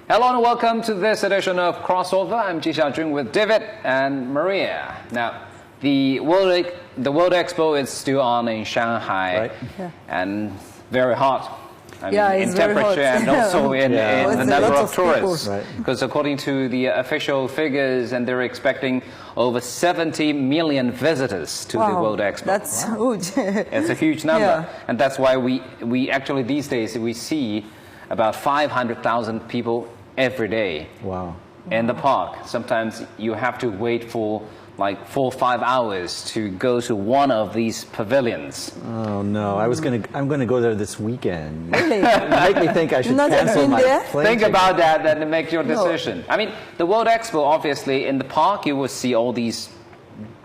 Hello and welcome to this edition of Crossover. I'm Ji Xiaojun with David and Maria. Now, the World Expo is still on in Shanghai, Right. Yeah. and very hot. It's in very temperature hot. and also in the number of tourists. Right. Because according to the official figures, and they're expecting over 70 million visitors to the World Expo. That's huge. It's a huge number, Yeah. and that's why we actually these days we see about 500,000 people every day Wow. in the park. Sometimes you have to wait for like 4 or 5 hours to go to one of these pavilions. Oh no, I'm gonna go there this weekend. Really? Make me think I should Not cancel been my there? plane Think ticket. about that and make your decision. I mean, the World Expo, obviously, in the park you will see all these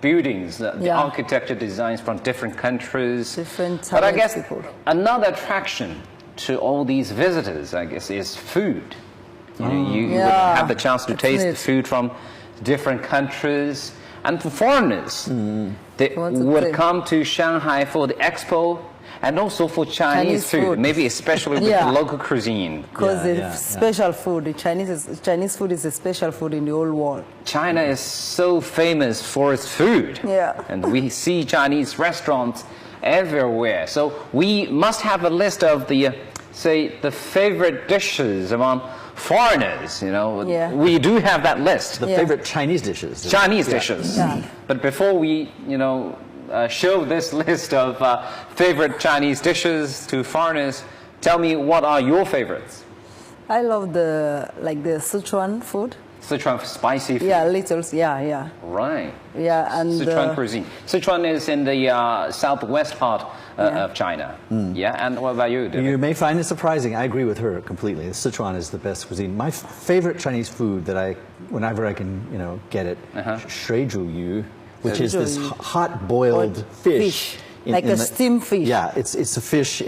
buildings, the Yeah. architecture designs from different countries. Different But I talented guess people. another attraction to all these visitors, I guess, is food. You know, you would Yeah. have the chance to That's taste it. the food from different countries. And for foreigners, they Want to would play. come to Shanghai for the expo and also for Chinese food, food. maybe especially with Yeah. the local cuisine. Because Yeah, it's yeah, special food. Chinese food is a special food in the whole world. China is so famous for its food. Yeah. And we see Chinese restaurants everywhere. So we must have a list of the, say, the favorite dishes among foreigners, you know. Yeah. We do have that list. The Yeah. favorite Chinese dishes. Chinese dishes. Yeah. But before we, show this list of favorite Chinese dishes to foreigners, tell me what are your favorites? I love the Sichuan food. Sichuan spicy food. Yeah, yeah. Right. Yeah, and Sichuan cuisine. Sichuan is in the southwest part Yeah. of China. Yeah, and what about you, David? You may find it surprising. I agree with her completely. Sichuan is the best cuisine. My favorite Chinese food that whenever I can, get it, shui zhu yu, which is this hot boiled fish. Like a steamed fish. Yeah, it's a fish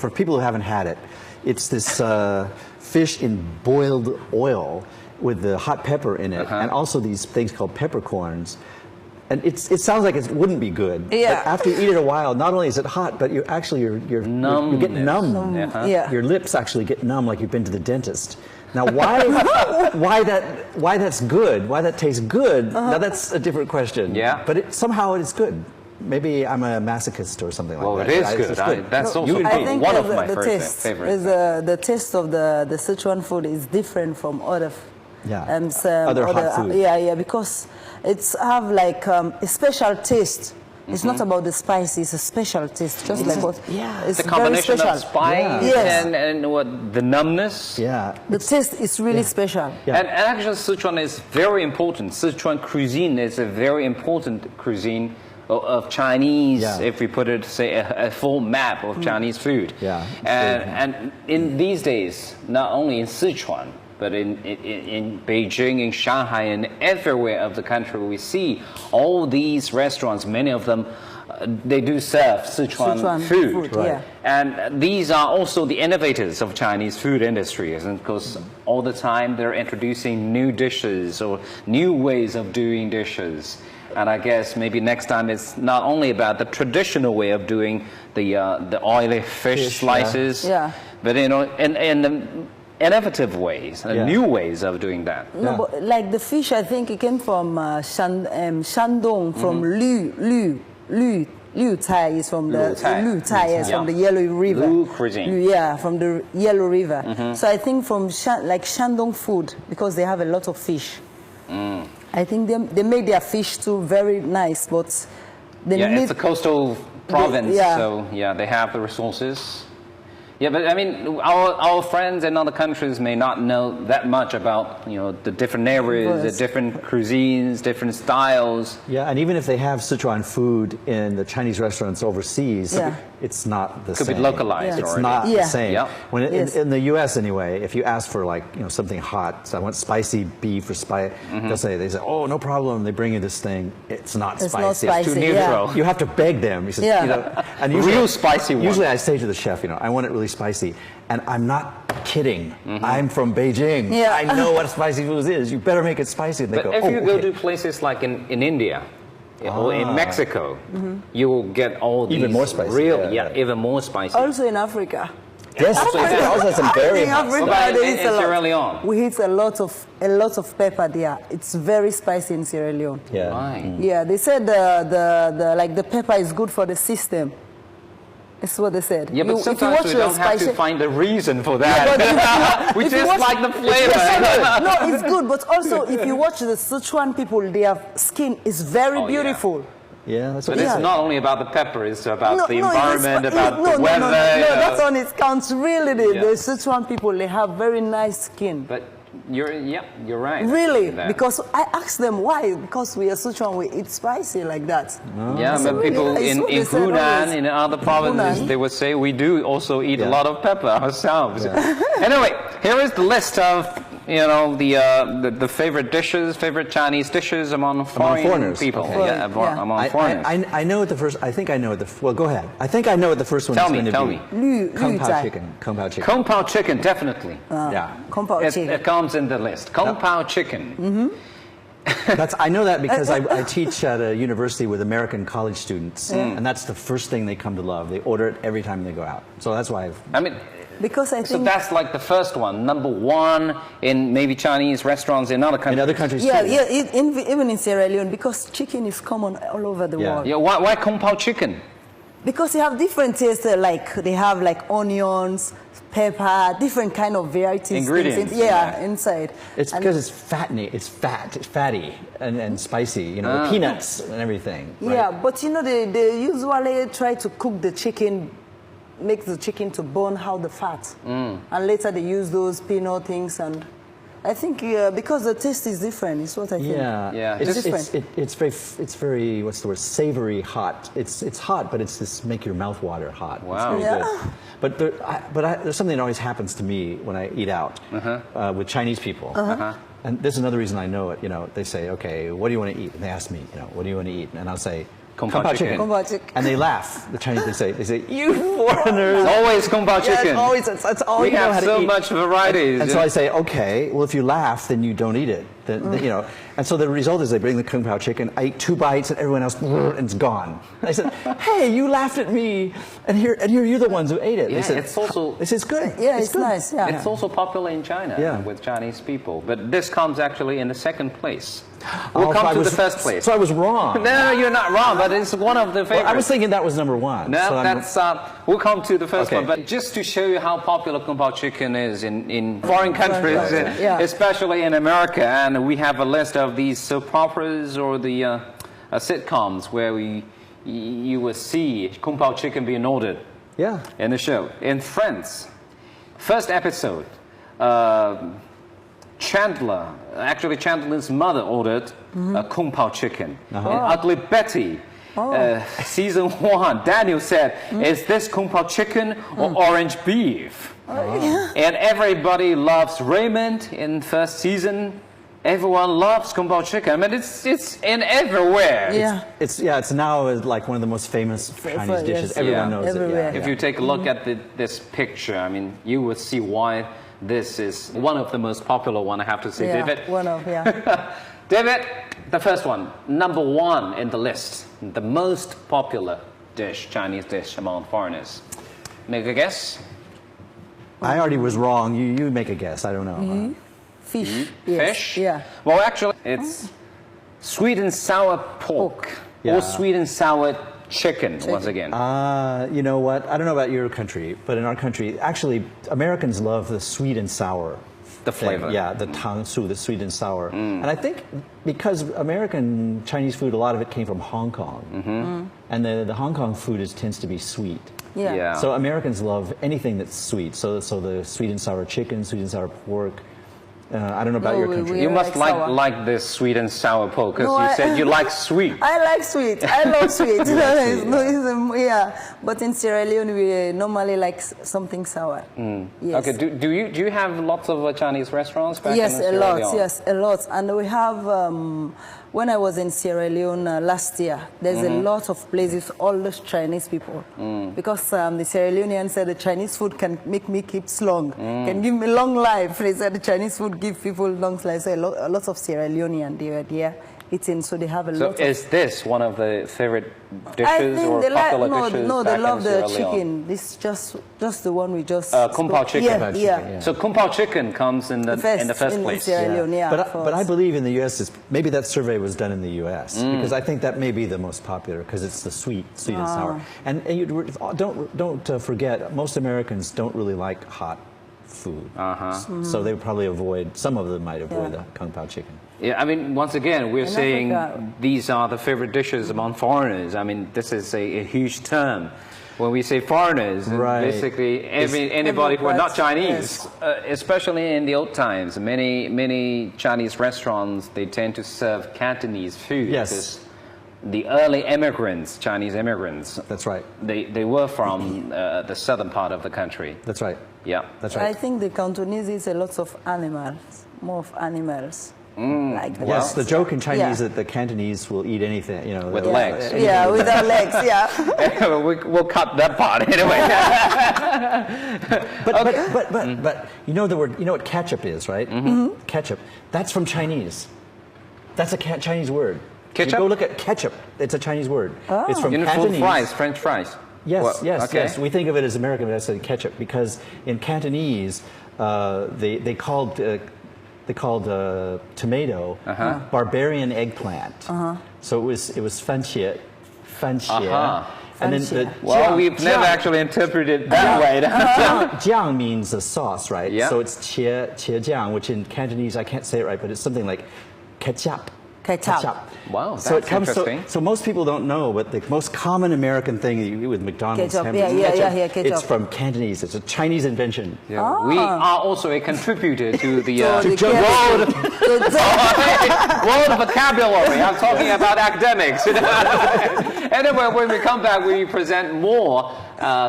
for people who haven't had it, it's this fish in boiled oil with the hot pepper in it, and also these things called peppercorns. And it sounds like it wouldn't be good. Yeah. But after you eat it a while, not only is it hot, but you get numb. Yeah. Your lips actually get numb, like you've been to the dentist. Now, why that's good? Why that tastes good? Now that's a different question. Yeah. But somehow it is good. Maybe I'm a masochist or something like Well, that. it is It's good. That's also I think one of my the taste favorites. is the taste of the Sichuan food is different from other other hot food. Yeah, because it's have like a special taste. It's not about the spice; it's a special taste, just like what. Yeah. It's The combination very of special. spice Yes. and what the numbness. Yeah. The taste is really special. Yeah. And actually, Sichuan is very important. Sichuan cuisine is a very important cuisine of Chinese. Yeah. If we put it, say, a full map of Chinese food. Yeah, it's And in these days, not only in Sichuan, but in Beijing, in Shanghai, and everywhere of the country, we see all these restaurants. Many of them, they do serve Sichuan food. Right. Yeah. And these are also the innovators of Chinese food industry, and because all the time they're introducing new dishes or new ways of doing dishes. And I guess maybe next time it's not only about the traditional way of doing the oily fish slices, but in the innovative ways, new ways of doing that. No, but like the fish, I think it came from Shandong, from Liu Cai is from the Liu Cai is from the Yellow River. Liu cuisine. Yeah, from the Yellow River. So I think from Shandong food, because they have a lot of fish. I think they make their fish too very nice, but it's a coastal province, Yeah. so they have the resources. Yeah, but I mean, our friends in other countries may not know that much about the different areas, the different cuisines, different styles. Yeah, and even if they have Sichuan food in the Chinese restaurants overseas, it's not the same. Could be localized. It's already. not the same. Yep. When in the U.S. anyway, if you ask for something hot, so I want spicy beef or they say, oh, no problem. They bring you this thing. It's not spicy. Not spicy. It's too neutral. You have to beg them. You say, and usually, real spicy one. Usually I say to the chef, I want it really spicy. And I'm not kidding. I'm from Beijing. Yeah. I know what spicy food is. You better make it spicy. And they But go, if you go okay. to places like in India or in Mexico, you will get all these Even more spicy. even more spicy. Also in Africa. Yes, Africa also has some very In hot Africa, stuff. What about they eat in a lot. Sierra Leone? We eat a lot of pepper there. It's very spicy in Sierra Leone. Yeah. Why? Yeah, they said the pepper is good for the system. That's what they said. Yeah, but sometimes we don't have to find a reason for that. We if you just watch- like the flavor. Yes, no, it's good. But also, if you watch the Sichuan people, their skin is very Oh, yeah. beautiful. Yeah, that's But what it's they not only about the pepper, it's about the it's- environment, about the weather. No, that's on it counts. Really, Yeah. the Sichuan people, they have very nice skin. But you're right. Really, That. because I asked them why. Because we are Sichuan, we eat spicy like that. Yeah, but really, people it's in what they said Hunan, always. in other provinces, Hunan. they would say we do also eat a Yeah. lot of pepper ourselves. Anyway, here is the list of the favorite dishes, favorite Chinese dishes among foreigners. people. Okay. Yeah, Yeah. among foreigners. I know what the first. I think I know what the. Well, go ahead. I think I know what the first one Tell is me, going to tell be. me. Kung Pao Zai. chicken. Kung Pao chicken. Kung Pao chicken, definitely. Yeah. Kung Pao chicken. It comes in the list. Kung Pao chicken. I know that because I teach at a university with American college students, and that's the first thing they come to love. They order it every time they go out. So that's why I've. I mean, Because I so think that's like the first one, number one in maybe Chinese restaurants in other In countries. other countries yeah, too. even in Sierra Leone, because chicken is common all over the Yeah. world. Yeah, why Kung Pao chicken? Because they have different tastes, like they have like onions, pepper, different kind of varieties. things Ingredients, yeah, yeah. inside. It's And- because it's fattening. It's fatty, and spicy. You know, the peanuts and everything. Right? Yeah, but they usually try to cook the chicken, make the chicken to burn out the fat, and later they use those peanut things. And I think because the taste is different, is what I think. Yeah, Yeah. It's, Different. it's very what's the word? Savory, hot. It's hot, but it's just make your mouth water hot. Wow. It's very Yeah. good. But there's something that always happens to me when I eat out with Chinese people. And this is another reason I know it. You know, they say, "Okay, what do you want to eat?" And they ask me, "You know, what do you want to eat?" And I'll say, Kung Pao chicken. Kung Pao chicken. And they laugh. The Chinese they say, "You foreigners." Always Kung Pao Yeah, it's chicken. always that's all We you know have how to so eat. much variety. And so I say, okay, well, if you laugh, then you don't eat it. Then, you know. And so the result is they bring the Kung Pao chicken. I eat 2 bites, and everyone else, and it's gone. And I said, hey, you laughed at me, and here you're the ones who ate it. Yeah, They said, it's also- They said, it's good. Yeah, it's good." nice. Yeah. It's also popular in China Yeah. with Chinese people. But this comes actually in the second place. Oh, We'll so I come to was- the first place. So I was wrong. No, you're not wrong, but it's one of the favorites. Well, I was thinking that was number one. No, so I'm- that's we'll come to the first Okay. one. But just to show you how popular Kung Pao chicken is in foreign countries, countries, yeah. especially in America, and we have a list of these soap operas or the sitcoms where you will see Kung Pao chicken being ordered yeah. in the show. In France, first episode, Chandler's mother ordered a Kung Pao chicken. In Ugly Betty, season 1, Daniel said, is this Kung Pao chicken or orange beef? And everybody loves Raymond in first season. Everyone loves Kung Pao chicken. I mean, it's in everywhere. Yeah. It's now like one of the most famous Chinese dishes. yes. Everyone Yeah. knows Everywhere. it. Yeah, If you take a look at this picture, I mean, you will see why this is one of the most popular one, I have to say, Yeah, David. one of, yeah. David, the first one, number 1 in the list, the most popular dish, Chinese dish among foreigners. Make a guess? I already was wrong. You make a guess. I don't know. Fish. Yes. Fish? Yeah. Well, actually, it's sweet and sour pork Yeah. or sweet and sour chicken, once again. You know what? I don't know about your country, but in our country, actually, Americans love the sweet and sour. The thing. flavor. Yeah, the tang su, the sweet and sour. And I think because American Chinese food, a lot of it came from Hong Kong. And the Hong Kong food tends to be sweet. Yeah. Yeah. So Americans love anything that's sweet. So the sweet and sour chicken, sweet and sour pork. I don't know about No, your we- country. we- You must like sour. like this sweet and sour pork, because No, you I- said you like sweet. I like sweet. I love sweet. sweet, Yeah. But in Sierra Leone, we normally like something sour. Yes. Okay, do you have lots of Chinese restaurants back Yes, in a Sierra lot. Leone? Yes, a lot. And we have, when I was in Sierra Leone last year, there's a lot of places, all those Chinese people. Because the Sierra Leoneans said the Chinese food can make me keep long, can give me long life. They said the Chinese food give people long life. So a lot of Sierra Leoneans, they were there eating, so they have a So lot of. is this one of the favorite I dishes think or they like, popular no, dishes? no, they back love in the Sierra Leone? chicken. This just the one we just. Kung Pao spoke. chicken. Yeah, Kung Pao yeah. chicken, yeah. So Kung Pao chicken comes in the in the first in place. Sierra Leone, yeah. but I first. believe in the U.S. Maybe that survey was done in the U.S. Mm. because I think that may be the most popular because it's the sweet and Ah. sour. And don't forget, most Americans don't really like hot food. So they would probably avoid. Some of them might avoid Yeah. the Kung Pao chicken. Yeah, I mean, once again, we're In saying Africa- these are the favorite dishes among foreigners. I mean, this is a huge term. When we say foreigners, Right. basically anybody who are not Everybody, Chinese, especially in the old times, many Chinese restaurants, they tend to serve Cantonese food. Yes. Because the early immigrants, Chinese immigrants, That's right. they were from the southern part of the country. That's right. Yeah. That's I right. think the Cantonese eat a lot of animals, more of animals. Like the Yes, the dogs. joke in Chinese Yeah. that the Cantonese will eat anything, With they'll- legs. anything Yeah, with their legs, yeah. We'll cut that part anyway. But you know the word. You know what ketchup is, right? Ketchup. That's from Chinese. That's a Chinese word. Ketchup? You go look at ketchup. It's a Chinese word. It's from You know, full Cantonese. fries, French fries. Yes, Well, yes, okay. yes. We think of it as American, but I said ketchup because in Cantonese they called tomato barbarian eggplant. So it was fan xie, and then the Well, we've never actually interpreted it that way. jiang means a sauce, right? Yeah. So it's qie jiang, which in Cantonese I can't say it right, but it's something like ketchup. Ketchup. Wow, So it that's comes. interesting. So most people don't know, but the most common American thing that you do with McDonald's Ketchup, hamburgers, yeah, ketchup. It's from Cantonese. It's a Chinese invention. Yeah. We are also a contributor to the To world, the- world vocabulary. I'm talking about academics. Anyway, when we come back, we present more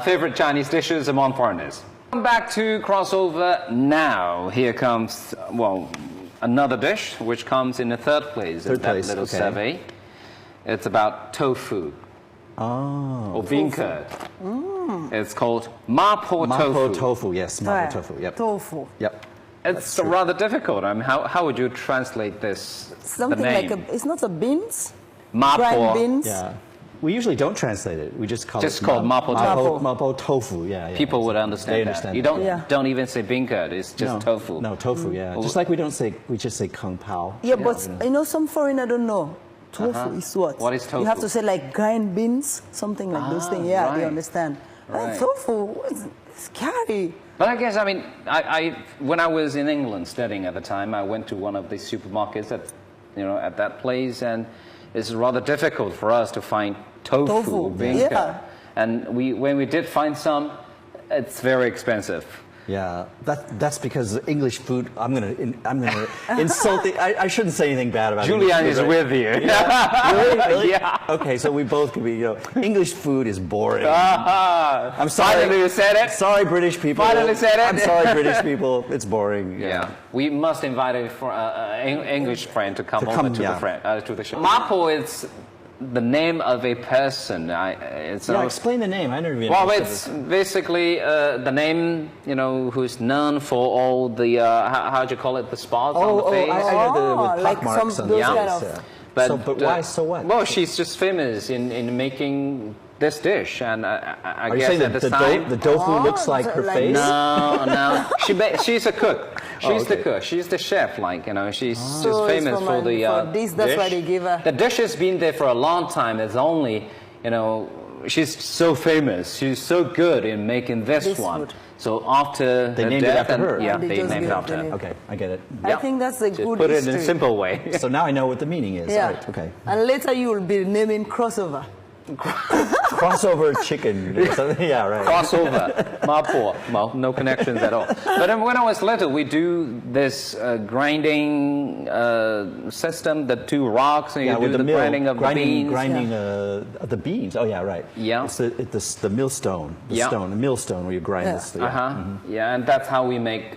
favorite Chinese dishes among foreigners. Come back to crossover now. Here comes, another dish which comes in the third place in Third that place, little okay. survey. It's about tofu. Or bean curd. It's called mapo Mapo tofu. tofu, yes, mapo Right. tofu. Yep. Tofu. Yep. It's rather difficult. I mean, how would you translate this? Something the name? like it's not a beans, Mapo. grind beans. Yeah. We usually don't translate it. We just call Just it called mapo tofu. Mapo tofu. Yeah. People would understand They that. understand You that. don't even say bean curd. It's just no, tofu. No, tofu. Yeah. Just like we just say kung pao. Yeah, but you know, some foreigner don't know. Tofu is what? What is You have tofu? to say like grind beans, something like those things. Yeah, right. they understand. Right. Tofu, it's scary. But I guess, I mean, I when I was in England studying at the time, I went to one of the supermarkets at that place, and it's rather difficult for us to find tofu bean yeah. curd. And when we did find some, it's very expensive. Yeah, that's because English food. I'm gonna insult the. I shouldn't say anything bad about Julian English is food, with you. Really? Really? Yeah. Okay, so we both could be. English food is boring. Ah, I'm sorry. Finally, you said it. Sorry, British people. Finally said it. I'm sorry, British people. It's boring. Yeah, we must invite an English friend to come over to the show. Mapo is the name of a person. Explain the name. I never even. Well, understood it's basically the name, who's known for all the how do you call it, the spots on the face. I know with like pockmarks some on the those face. kind of- Yeah. But, But why? So what? Well, she's just famous in making this dish, and I Are you guess saying at that this time. the tofu looks like so her like- face? No. She's a cook. She's the okay. cook. She's the chef. She's So it's famous for for the for this, that's dish. why they give her- The dish has been there for a long time. It's only, she's so famous. She's so good in making this one. food. So after They her named it death, after her. Yeah, And they they just named it give after the her. name. Okay, I get it. I think that's a Just good put it in a history. simple way. So now I know what the meaning is. Yeah. All right, okay. And later you will be naming crossover. Crossover chicken. Or something. Yeah, right. Crossover, mapo. Well, no connections at all. But then when I was little, we do this grinding system, the two rocks, and you do with the mill, grinding of the beans. grinding the beans. Oh yeah, right. Yeah. It's the millstone. The Yeah. millstone where you grind Yeah. this. Yeah, and that's how we make,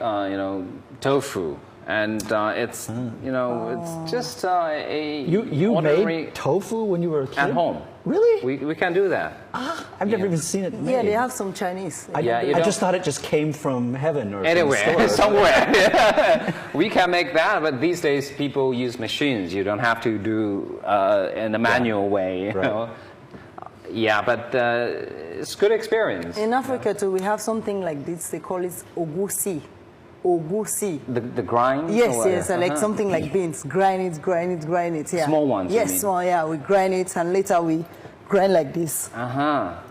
tofu. and it's it's just a You ordinary made tofu when you were a kid? at home. Really? We can do that. I've never even seen it made. Yeah, they have some Chinese. I, Yeah, you I don't- just thought it just came from heaven or from the Anywhere, store. somewhere. Yeah. We can make that, but these days people use machines. You don't have to do in a manual way. You Right. know? Yeah, but it's good experience. In Africa too, we have something like this. They call it ogusi. Ogusi. The grind. Yes, or yes, like something like beans. Grind it. Yeah. Small ones, you Yes, mean? small. Yeah, we grind it, and later we grind like this.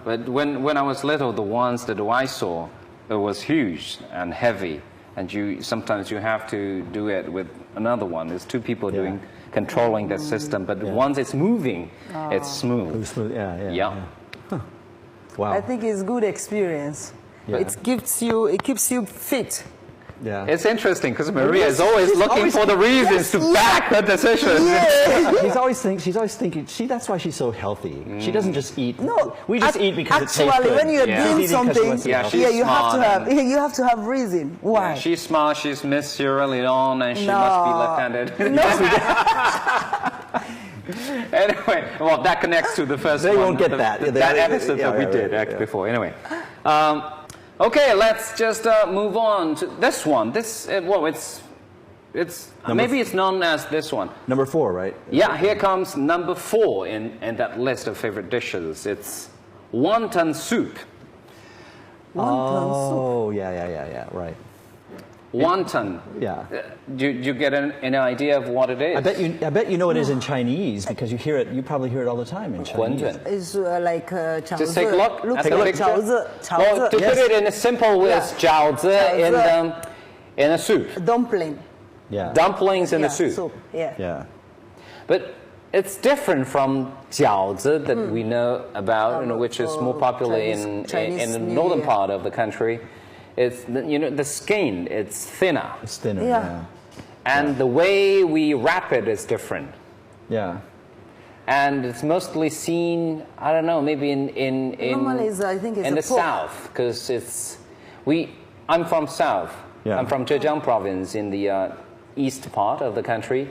But when I was little, the ones that I saw, it was huge and heavy, and sometimes you have to do it with another one. There's two people controlling the system, but once it's moving, it's smooth. It was smooth. Yeah. Yeah. Wow. I think it's good experience. Yeah. It keeps you fit. yeah. It's interesting because Maria is always She's looking always- for the reasons to back her decision. She's always thinking. That's why she's so healthy. She doesn't just eat. No, we just eat because it tastes actually, good. when you're Yeah. doing She's eating because she something, wants to be Yeah, healthy. she's you have to smart have you have to have reason. Why? She's smart, she's Miss Sierra Leone, and she No. must be left-handed. Anyway, well, that connects to the first They one. won't get that. Yeah, that they- episode yeah, that we right, did right, yeah. before. Anyway. Okay, let's just move on to this one. It's maybe it's known as this one. Number 4, right? Yeah, here comes number 4 in that list of favorite dishes. It's wonton soup. Oh, yeah. Right. Wonton. Yeah. Do you get an idea of what it is? I bet you know it is in Chinese because you hear it. You probably hear it all the time in Chinese. Wonton. It's like Just take a look. Looks at the like picture. 饺子，Well, to饺 put 子 it in a simple way, it's 饺子 in a soup. dumpling. Yeah. Dumplings in Yeah, a soup. Yeah. Yeah. But it's different from 饺子 that we know about, which is more popular Chinese in the New northern Year. part of the country. It's the skin. It's thinner, It's thinner. Yeah. and the way we wrap it is different. Yeah. And it's mostly seen, I don't know, maybe in Normally I think it's in a the pork. south, because I'm from south. Yeah. I'm from Zhejiang province in the east part of the country.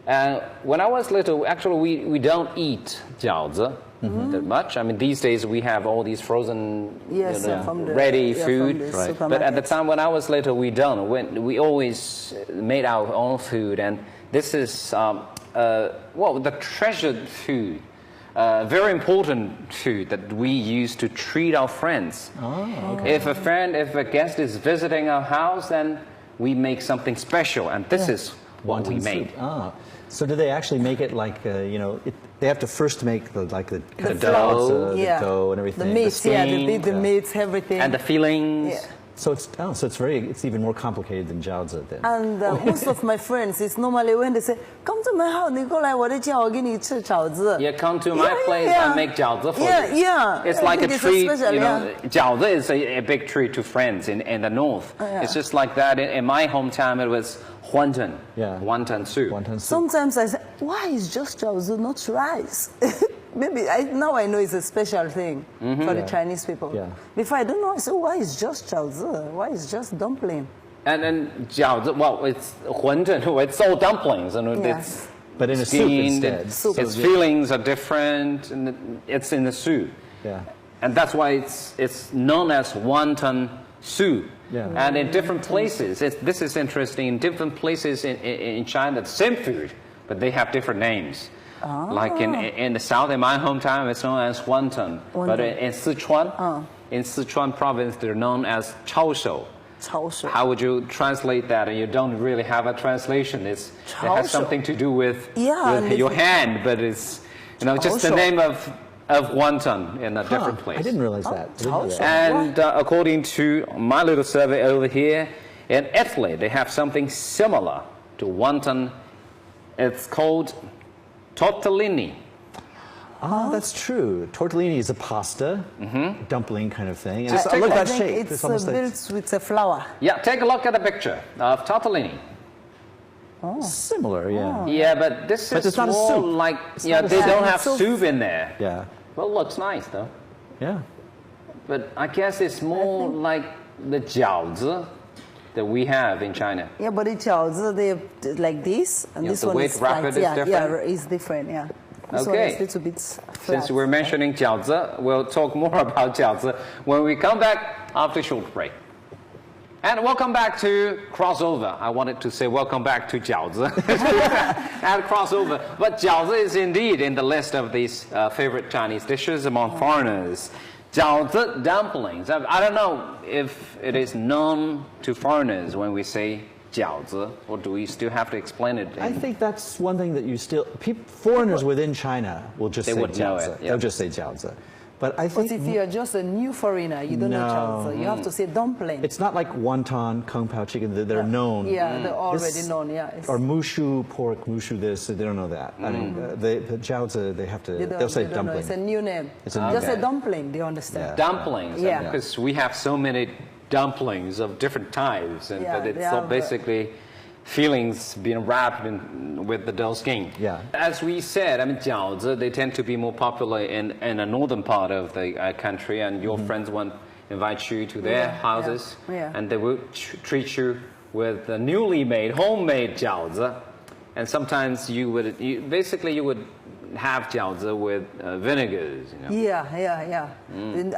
And when I was little, actually we don't eat 饺子 that much. I mean, these days we have all these frozen, Yes, from the- ready yeah, from food. the Right. But at the supermarkets. time when I was little, we don't. We always made our own food, and this is the treasured food. Very important food that we use to treat our friends. Oh, okay. If a guest is visiting our house, then we make something special, and this is what we Wonton made. soup. Ah. So do they actually make it like they have to first make the dough. Yeah. the dough and everything. The meat, yeah, skin, the meat, the meats, everything. And the fillings. Yeah. So it's even more complicated than 饺子 then. And most of my friends, it's normally when they say, "Come to my house," 你过来我的家，我给你吃饺子。 You come to my place yeah. and make 饺子 for Yeah, you. yeah. It's I like a think it's treat, special, you know. yeah. 饺子is a big treat to friends in the north. Yeah. It's just like that. In my hometown, it was wonton. Yeah. Wonton soup. Wonton soup. Sometimes I say, "Why is just 饺子, not rice?" Maybe now I know it's a special thing for the Chinese people. Yeah. Before I don't know, I say, "Why is just 饺子? Why is just dumpling?" And then 饺子, well, it's wonton. It's all dumplings, and Yeah. it's But in a soup steamed, instead. Soup. Its fillings are different, and it's in the soup. Yeah. And that's why it's known as wonton soup. Yeah. And in different places, this is interesting. In different places in China, the same food, but they have different names. Like in the south, in my hometown, it's known as wonton. But in Sichuan province, they're known as chaoshou. 抄手. How would you translate that? And you don't really have a translation. It has something to do with your hand, but it's just the 抄手. name of wonton in a different place. I didn't realize that. I didn't know that. And according to my little survey over here, in Italy, they have something similar to wonton. It's called tortellini. Ah, that's true. Tortellini is a pasta, dumpling kind of thing. And Just look at I that think shape. it's almost like built with a flour. Yeah, take a look at the picture of tortellini. similar, yeah. Yeah, but this But is it's not a more soup. like, It's they not a soup. don't have Soup. soup in there. Yeah. Well, looks nice though. Yeah. But I guess it's more like the 饺子 that we have in China. Yeah, but the jiaozi, they like this, and Yeah, this the one weight is wrapper flat. is Yeah, different? yeah, it's different. Yeah. This one Okay. is a little bit flat. Since we're mentioning jiaozi, we'll talk more about jiaozi when we come back after a short break. And welcome back to Crossover. I wanted to say welcome back to jiaozi and Crossover. But jiaozi is indeed in the list of these favorite Chinese dishes among foreigners. Jiaozi dumplings. I don't know if it is known to foreigners when we say jiaozi, or do we still have to explain it? I think that's one thing that you still foreigners within China will just They say would know jiaozi. it, yeah. They'll just say jiaozi. But I But think if you're just a new foreigner, you don't know No. jiaozi. You have to say dumpling. it's not like wonton, kung pao chicken. They're known. Yeah, they're already This- known. Yeah. It's- Or mushu pork, mushu this. They don't know that. I mean, the jiaozi, they have to. they don't- They'll say they don't know. dumpling. It's a new name. It's a new Just name. a dumpling. They understand. Yeah. Dumplings, Yeah. because we have so many dumplings of different types, and Yeah, but it's they all have, basically fillings being wrapped with the dough skin. Yeah. As we said, I mean, jiaozi, they tend to be more popular in the northern part of the country, and your friends want invite you to their Yeah, houses, yeah. and they will treat you with the newly made, homemade jiaozi, and sometimes you would have jiaozi with vinegars, you know. Yeah.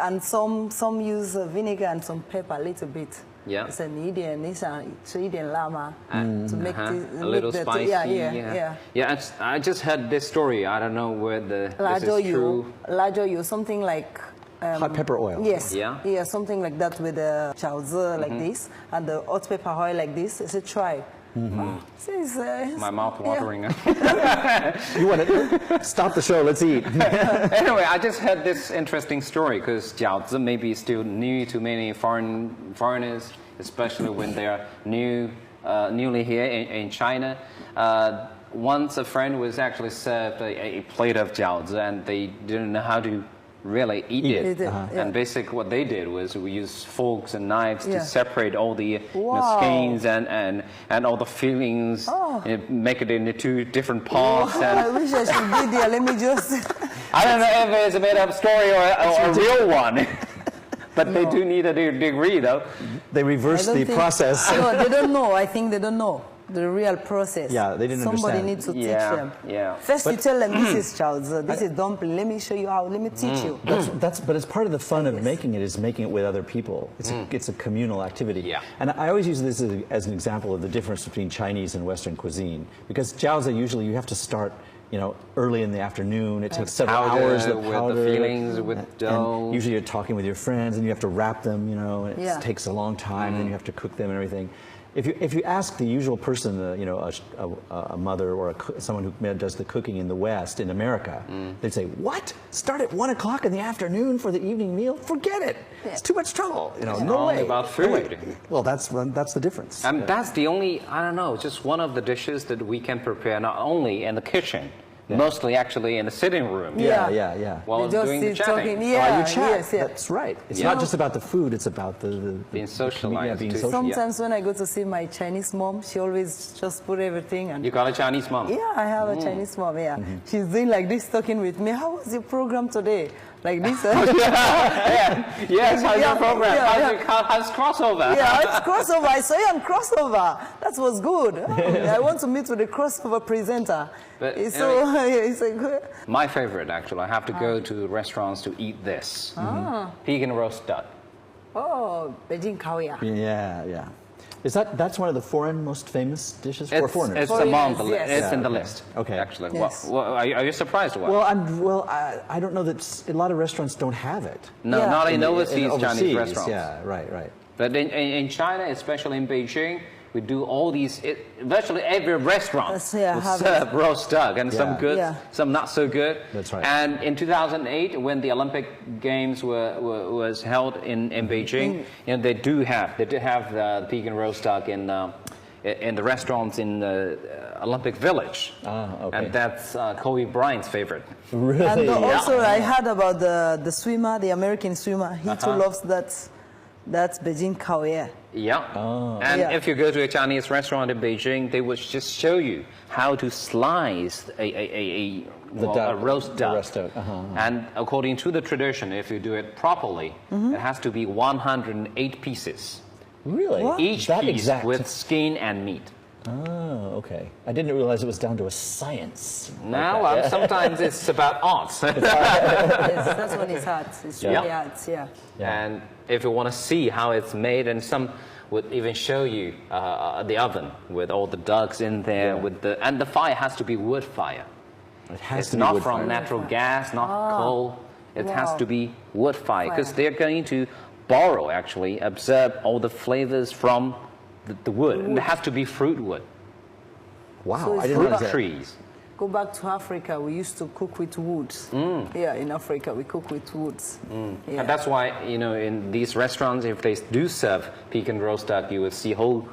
And some use vinegar and some pepper a little bit. Yeah. 是你一点你想吃一点辣吗 to make Uh-huh. the, A little make the- spicy. yeah. I just heard this story. I don't know whether this is true. 辣椒油 something like Hot pepper oil. Yes. Yeah. Something like that with the jiaozi like this and the hot pepper oil like this. It's a try. It's, My mouth watering. You want to stop the show? Let's eat. Anyway, I just heard this interesting story because jiaozi may be still new to many foreigners, especially when they are newly here in China. Once a friend was actually served a plate of jiaozi and they didn't know how to really eat it. yeah. And basically what they did was we used forks and knives Yeah. to separate all the Wow. skins and all the fillings, make it into two different parts. And I wish I should be there. Let me just. I don't know if it's a made-up story or a real one, but they do need a degree, though. They reverse I don't the think- process. No, they don't know. I think they don't know the real process. Yeah, they didn't Somebody understand. needs to teach Yeah, them. yeah. First, you tell them this is jiaozi, this is dumpling. Let me show you how. Let me teach you. But it's part of the fun of making it is making it with other people. It's a communal activity. Yeah. And I always use this as an example of the difference between Chinese and Western cuisine because jiaozi usually you have to start early in the afternoon. It takes several Powder hours. The with the powder fillings, with and dough. usually you're talking with your friends and you have to wrap them. And it Yeah. takes a long time. And then you have to cook them and everything. If you ask the usual person, a mother or someone who does the cooking in the West, in America, they'd say, "What? Start at 1 o'clock in the afternoon for the evening meal? Forget it. It's too much trouble. No all way." about No way. food. Well, that's the difference. And that's the only, I don't know, just one of the dishes that we can prepare not only in the kitchen, mostly actually in the sitting room. Yeah. Yeah. While They just doing the sit chatting. talking. Yeah, you chat. yes, yeah. That's right. It's Yeah. not just about the food. It's about the Being the socialized being too. social. Sometimes when I go to see my Chinese mom, she always just put everything and. You got a Chinese mom? Yeah, I have a Chinese mom. Yeah, she's doing like this, talking with me. How was your program today? Like this. Yes, how's Yeah, your program? yeah, How's crossover? Yeah, it's crossover. I saw you on crossover. That was good. I want to meet with the crossover presenter. But It's so it's a good. My favorite, actually, I have to go to restaurants to eat this. Peking roast duck. Oh, Beijing Kaoya. Yeah. That's one of the foreign most famous dishes for foreigners? It's Foreigners, among the yes. It's in the Okay. list. Okay. Actually, Yes. are you surprised? Why? Well, I don't know that a lot of restaurants don't have it. No, Yeah. not in In overseas Chinese overseas, restaurants. Yeah, right. But in China, especially in Beijing, we do all these. Virtually every restaurant Yes, yeah, will have serve roast duck, and some Yeah. good, Yeah. some not so good. That's right. And in 2008, when the Olympic Games was held in Beijing, they did have the Peking roast duck in the restaurants in the Olympic Village. Okay. And that's Kobe Bryant's favorite. Really? And also, I heard about the swimmer, the American swimmer. He too loves that Beijing Kaoya. Yeah. And Yeah. if you go to a Chinese restaurant in Beijing, they will just show you how to slice a roast the duck. roast duck, And according to the tradition, if you do it properly, it has to be 108 pieces. Really? What? Each That piece exact. with skin and meat. Oh, okay. I didn't realize it was down to a science. Now, like that. sometimes it's about arts. Yes, that's when it's hard. It's really hard, yeah. And if you want to see how it's made, and some would even show you the oven with all the ducks in there, and the fire has to be wood fire. It has It's to be not wood from fired. natural gas, not coal. It has Wow. to be wood fire because Fire. they're going to borrow, actually, absorb all the flavors from the wood. And it has to be fruit wood, Wow, So it's I didn't fruit realize that. trees. Go back to Africa, we used to cook with woods. Yeah, in Africa, we cook with woods. Yeah. And that's why, in these restaurants, if they do serve pecan roast duck, you would see whole